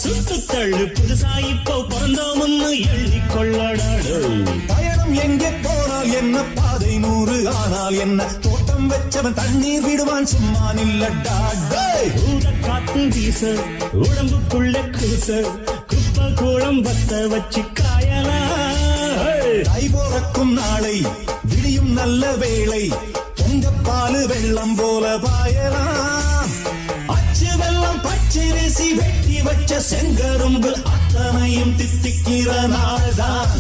சுட்டுத்தள்ளு புதுசா இப்போ பிறந்தோம்னு எண்ணிக்கொள்ளடாடு. பயணம் எங்கே போனால் என்ன, பாதை 100 ஆனால் என்ன, தோட்டம் வச்சவன் தண்ணீர் விடுவான் சும்மா நில்லடா. காத்து வீச உடம்புக்குள்ள கூச குப்பை கூளம் பத்த வச்சு காயலா. கை போறக்கும் நாளை விடியும் நல்ல வேளை, பொங்கப்பாலு வெள்ளம் போல பாயலாம். அச்சு வெள்ளம் பச்சரிசி வெட்டி வச்ச செங்கரும்பு அத்தனையும் தித்திக்கிற நாள்தான்.